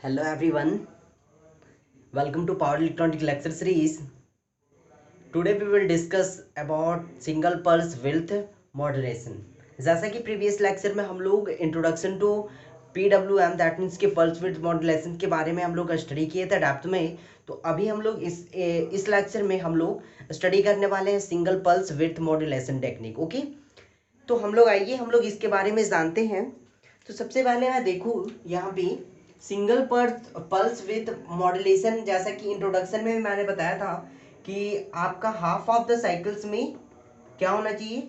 Hello everyone, welcome to Power Electronic Lecture Series. Today we will discuss about single pulse width modulation. जैसा कि previous lecture में हम लोग introduction to PWM that means के pulse width modulation के बारे में हम लोग स्टडी किए थे डेप्थ में। तो अभी हम लोग इस लेक्चर में हम लोग स्टडी करने वाले हैं single pulse width modulation technique. Okay, तो हम लोग आइए हम लोग इसके बारे में जानते हैं। तो सबसे पहले मैं देखूँ यहाँ पे सिंगल पल्स विथ मॉड्यूलेशन, जैसा कि इंट्रोडक्शन में मैंने बताया था कि आपका हाफ ऑफ द साइकिल्स में क्या होना चाहिए,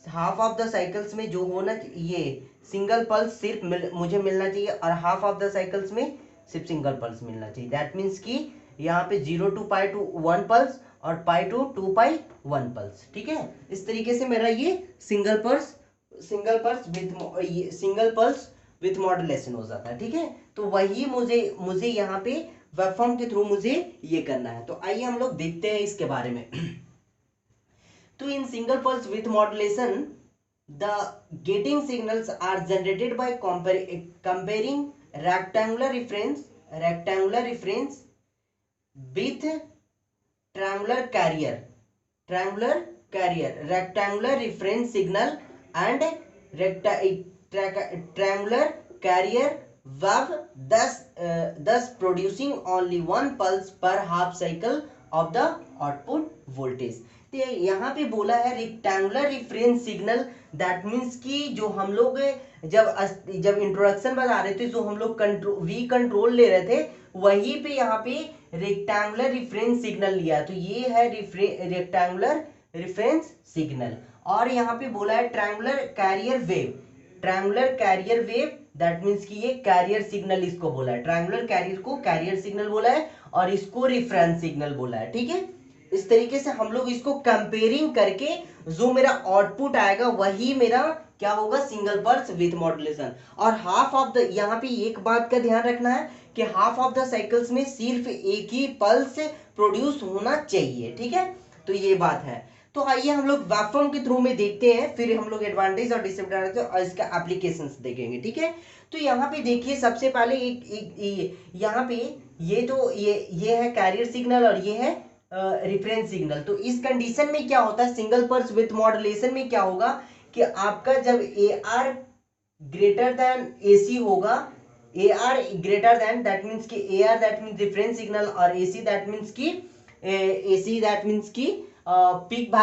हाफ ऑफ द साइकिल्स में जो होना चाहिए सिंगल पल्स सिर्फ मुझे मिलना चाहिए और हाफ ऑफ द साइकिल्स में सिर्फ सिंगल पल्स मिलना चाहिए। दैट मीन्स कि यहाँ पे 0 to पाई टू 1 पल्स और पाई टू 2 पाई 1 पल्स। ठीक है, इस तरीके से मेरा ये सिंगल पल्स विथ मॉड्यूलेशन हो जाता है। ठीक है, तो वही मुझे यहाँ पे वेवफॉर्म के थ्रू मुझे ये करना है। तो आइए हम लोग देखते हैं इसके बारे में। तो in single pulse with modulation the gating signals are generated by comparing rectangular reference with triangular reference signal and triangular carrier wave, thus producing only one pulse per half cycle of the output voltage। तो यहाँ पे बोला है rectangular reference signal, that means कि जो हम लोग जब इंट्रोडक्शन बता रहे थे, जो हम लोग कंट्रोल ले रहे थे, वहीं पे यहाँ पे रेक्टेंगुलर रिफरेंस सिग्नल लिया। तो ये है रेक्टेंगुलर रिफरेंस सिग्नल। और यहाँ पे बोला है triangular carrier wave, that means कि ये कैरियर सिग्नल इसको बोला है, ट्रायंगुलर कैरियर को कैरियर सिग्नल बोला है और इसको रिफरेंस सिग्नल बोला है। ठीक है, इस तरीके से हम लोग इसको कंपेयरिंग करके जो मेरा आउटपुट आएगा वही मेरा क्या होगा, सिंगल पल्स विथ मॉड्यूलेशन। और हाफ ऑफ द, यहाँ पे एक बात का ध्यान रखना है कि हाफ ऑफ द साइकिल्स में सिर्फ एक ही पल्स प्रोड्यूस होना चाहिए। ठीक है, तो ये बात है। तो आइए हम लोग वेवफॉर्म के थ्रू में देखते हैं, फिर हम लोग एडवांटेज और डिसएडवांटेज और इसका एप्लीकेशंस देखेंगे। ठीक है, तो यहाँ पे देखिए सबसे पहले यहाँ पे ये है कैरियर सिग्नल और ये है रिफरेंस सिग्नल। तो इस कंडीशन में क्या होता है, सिंगल पल्स विथ मॉड्यूलेशन में क्या होगा कि आपका जब A R greater than A C होगा, A R greater than that means की A R that means reference signal और ए सी दैट मीन्स की peak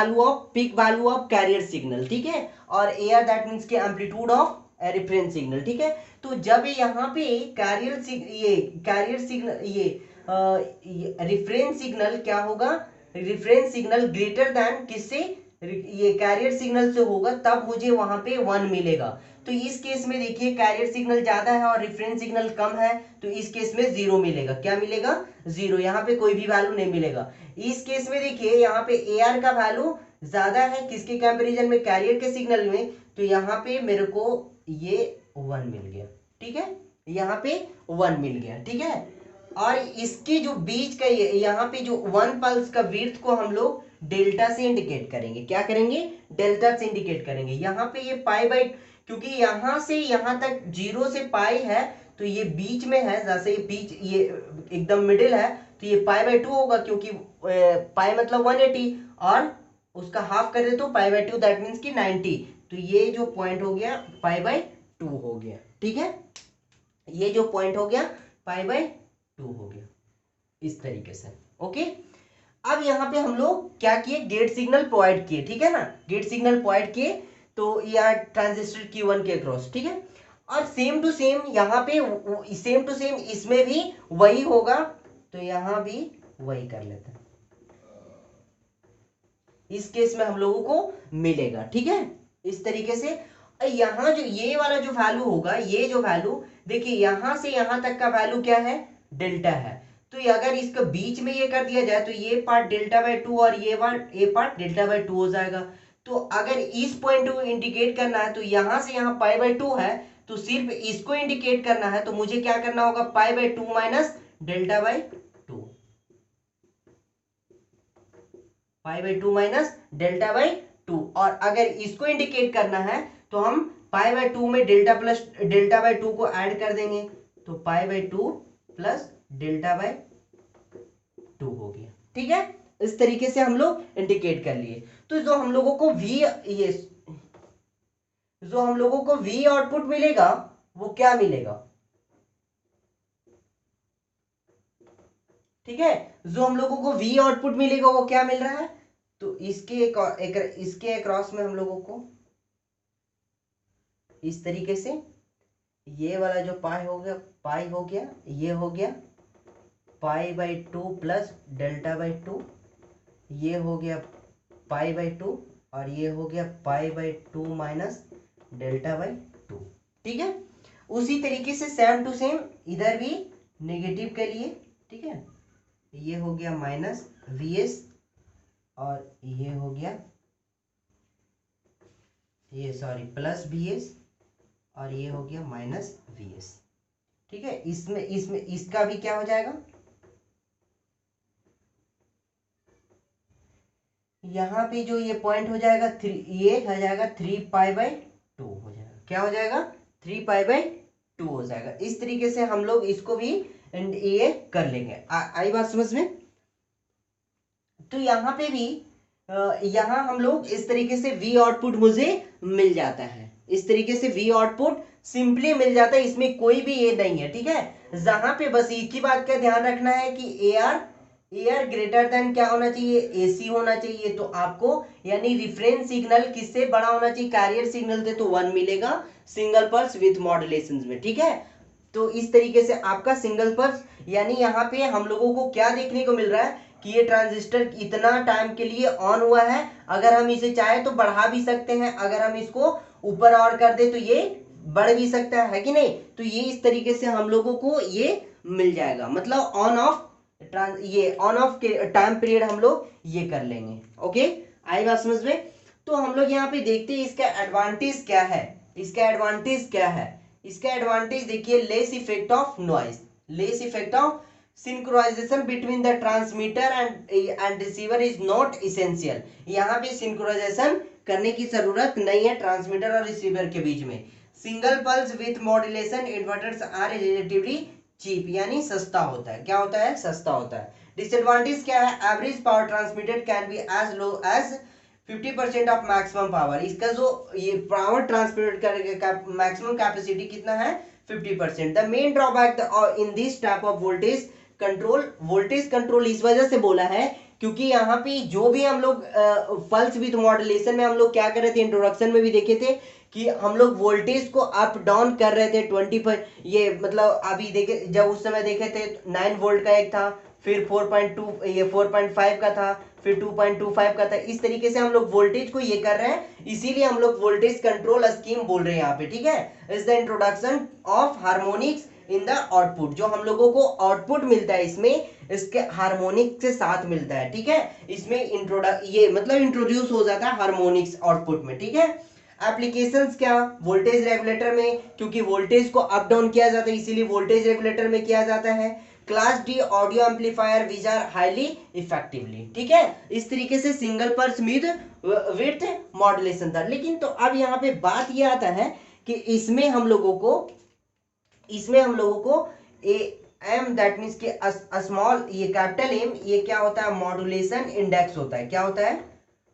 value of carrier signal. ठीक है, और ए आर दैट मीन्स की amplitude of reference signal. ठीक है, तो जब यहाँ पे कैरियर सिग्नल रिफरेंस सिग्नल क्या होगा, रिफरेंस सिग्नल ग्रेटर देन किससे, ये कैरियर सिग्नल से होगा, तब मुझे वहां पे 1 मिलेगा। तो इस केस में देखिए कैरियर सिग्नल ज्यादा है और रिफरेंस सिग्नल कम है, तो इस केस में 0 मिलेगा। क्या मिलेगा, 0, यहाँ पे कोई भी वैल्यू नहीं मिलेगा। इस केस में देखिए यहाँ पे ए आर का वैल्यू ज्यादा है किसके कंपैरिजन में, कैरियर के सिग्नल में, तो यहाँ पे मेरे को ये 1 मिल गया। ठीक है, यहाँ पे 1 मिल गया। ठीक है, और इसके जो बीच का यहाँ पे जो 1 पल्स का विड्थ को हम लोग डेल्टा से इंडिकेट करेंगे। क्या करेंगे, डेल्टा से इंडिकेट करेंगे। यहाँ पे ये पाई बाई, क्योंकि यहाँ से यहाँ तक 0 से पाई है, तो ये बीच में है, जैसे ये बीच ये एकदम मिडिल है, तो ये पाई बाई 2 होगा, क्योंकि पाई मतलब 180 और उसका हाफ कर दे तो पाई बाई 2 दैट मीन्स की 90। तो ये जो पॉइंट हो गया पाई बाई 2 हो गया। ठीक है, ये जो पॉइंट हो गया पाई बाई 2 हो गया, इस तरीके से। ओके, अब यहाँ पे हम लोग क्या किए, गेट सिग्नल प्रोवाइड किए। ठीक है ना, गेट सिग्नल प्रोवाइड किए, तो यहाँ ट्रांजिस्टर Q1 के अक्रॉस। ठीक है, और सेम टू सेम यहाँ पे सेम टू सेम इसमें भी वही होगा, तो यहाँ भी वही कर लेते हैं, इस केस में हम लोगों को मिलेगा। ठीक है, इस तरीके से यहाँ जो ये वाला जो वैल्यू होगा, ये जो वैल्यू देखिए यहां से यहां तक का वैल्यू क्या है, डेल्टा है। तो अगर इसके बीच में ये कर दिया जाए तो ये पार्ट डेल्टा बाई 2 और ये पार्ट डेल्टा बाई 2 हो जाएगा। तो अगर इस पॉइंट को इंडिकेट करना है, तो यहां से यहाँ पाई बाई 2 है, तो सिर्फ इसको इंडिकेट करना है, तो मुझे क्या करना होगा, pi by 2 minus delta by 2, pi by 2 minus delta by 2। और अगर इसको इंडिकेट करना है तो हम पाई बाई 2 में डेल्टा बाई 2 को ऐड कर देंगे, तो pi by 2 plus delta by 2 हो गया। ठीक है, इस तरीके से हम लोग इंडिकेट कर लिए। तो जो हम लोगों को V आउटपुट मिलेगा वो क्या मिलेगा? ठीक है, जो हम लोगों को V आउटपुट मिलेगा वो क्या मिल रहा है? तो इसके अक्रॉस में हम लोगों को इस तरीके से ये वाला जो पाई हो गया, ये हो गया pi by 2 plus delta by 2, ये हो गया पाई बाई 2, और ये हो गया pi by 2 minus delta by 2। ठीक है, उसी तरीके से सेम टू सेम इधर भी नेगेटिव के लिए। ठीक है, ये हो गया माइनस Vs, और ये हो गया प्लस Vs, और ये हो गया माइनस Vs। ठीक है, इसमें इसका भी क्या हो जाएगा, यहाँ पे जो ये पॉइंट हो जाएगा ये हो जाएगा 3 पाई बाई 2 हो जाएगा। क्या हो जाएगा? 3 पाई बाई 2 हो जाएगा। इस तरीके से हम लोग इसको भी ये कर लेंगे। आई बात समझ में? तो यहाँ पे भी यहाँ हम लोग इस तरीके से V आउटपुट मुझे मिल जाता है, इस तरीके से V आउटपुट सिंपली मिल जाता है, इसमें कोई भी ये नहीं है। ठीक है, जहां पे बस एक ही बात का ध्यान रखना है कि AR ग्रेटर देन क्या होना चाहिए? AC होना चाहिए। तो आपको यानी रिफरेंस सिग्नल किससे बड़ा होना चाहिए? कैरियर सिग्नल से, तो 1 मिलेगा सिंगल पल्स विथ मॉड्यूलेशन में। ठीक है, तो इस तरीके से आपका सिंगल पल्स, यानी यहाँ पे हम लोगों को क्या देखने को मिल रहा है कि ये ट्रांजिस्टर इतना टाइम के लिए ऑन हुआ है। अगर हम इसे चाहे तो बढ़ा भी सकते हैं, अगर हम इसको ऊपर और कर दे तो ये बढ़ भी सकता है कि नहीं? तो ये इस तरीके से हम लोगों को ये मिल जाएगा, मतलब ऑन ऑफ के टाइम पीरियड हम लोग ये कर लेंगे। ओके, आई बात समझ में? तो हम लोग यहाँ पे देखते हैं इसका एडवांटेज क्या है। इसका एडवांटेज देखिए, less effect of noise, less effect of synchronization between the transmitter and receiver is not essential। यहाँ पे synchronization करने की जरूरत नहीं है ट्रांसमीटर और रिसीवर के बीच में। Single pulse with modulation inverters are relatively cheap, यानी सस्ता होता है। क्या होता है? सस्ता होता है। डिसएडवांटेज क्या है? Average power transmitted can be as low as 50% of maximum power. इसका जो ये पावर ट्रांसमिट करने का मैक्सिमम कैपेसिटी कितना है? 50%। The main drawback in this type of voltage control इस वजह से बोला है क्योंकि यहाँ पे जो भी हम लोग पल्स विद मॉड्यूलेशन में हम लोग क्या कर रहे थे, इंट्रोडक्शन में भी देखे थे कि हम लोग वोल्टेज को अप डाउन कर रहे थे 25, ये मतलब अभी देखे जब उस समय देखे थे 9 वोल्ट का एक था, फिर 4.2 ये 4.5 का था, फिर 2.25 का था। इस तरीके से हम लोग वोल्टेज को ये कर रहे हैं, इसीलिए हम लोग वोल्टेज कंट्रोल स्कीम बोल रहे हैं यहाँ पे। ठीक है, is the introduction of harmonics in the output. जो हम लोगों को आउटपुट मिलता है इसमें इसके हार्मोनिक के साथ मिलता है। ठीक है, इसमें ये मतलब इंट्रोड्यूस हो जाता है हार्मोनिक्स आउटपुट में। ठीक है, एप्लीकेशंस क्या? वोल्टेज रेगुलेटर में, क्योंकि वोल्टेज को अप डाउन किया जाता है इसीलिए वोल्टेज रेगुलेटर में किया जाता है। Class D audio amplifier which are highly effectively. ठीक है, इस तरीके से सिंगल पल्स विथ मॉड्यूलेशन था। लेकिन तो अब यहाँ पे बात ये आता है कि इसमें हम लोगों को एम दैट मीन्स कि स्मॉल ये कैपिटल एम ये क्या होता है? मॉड्यूलेशन इंडेक्स होता है। क्या होता है?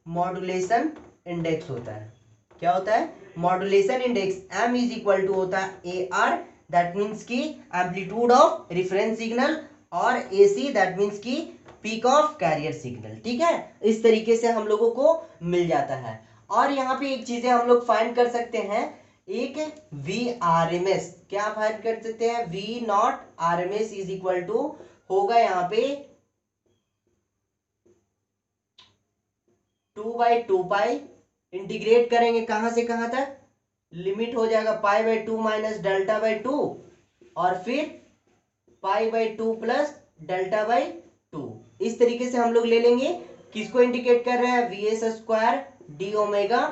मॉड्यूलेशन इंडेक्स होता है। क्या होता है? Modulation index. M is equal to होता है ए आर दैट मीन्स की एम्पलीट्यूड ऑफ रेफरेंस सिग्नल, और ए सी दैट मीन्स की पीक ऑफ कैरियर सिग्नल। ठीक है, इस तरीके से हम लोगों को मिल जाता है। और यहाँ पे एक चीजें हम लोग फाइंड कर सकते हैं, एक Vrms, क्या फाइंड कर सकते हैं? V nought RMS is equal to होगा यहाँ पे 2/2 पाई, इंटीग्रेट करेंगे कहां से कहां तक? लिमिट हो जाएगा pi by 2 minus delta by 2, और फिर pi by 2 plus delta by 2। इस तरीके से हम लोग ले लेंगे। किसको इंडिकेट कर रहे हैं? VS square D omega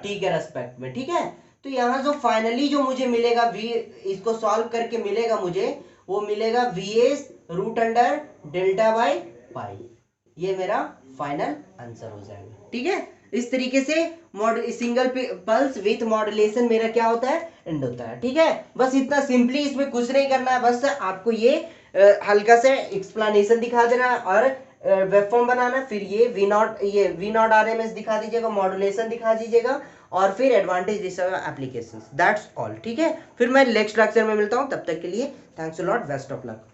T के रेस्पेक्ट में। ठीक है, तो यहाँ जो फाइनली जो मुझे मिलेगा इसको सॉल्व करके मिलेगा मुझे, वो मिलेगा VS root under delta by pi. ये मेरा फाइनल आंसर हो जाएगा। ठीक है, इस तरीके से सिंगल पल्स विथ मॉड्यूलेशन मेरा क्या होता है? एंड होता है। ठीक है, बस इतना सिंपली, इसमें कुछ नहीं करना है, बस आपको ये हल्का से एक्सप्लेनेशन दिखा देना और वेब फॉर्म बनाना, फिर ये V nought R M S दिखा दीजिएगा, मॉड्यूलेशन दिखा दीजिएगा, और फिर advantage this application. That's all, ठीक है। फिर मैं नेक्स्ट लेक्चर में मिलता हूँ, तब तक के लिए thanks a lot, best of luck.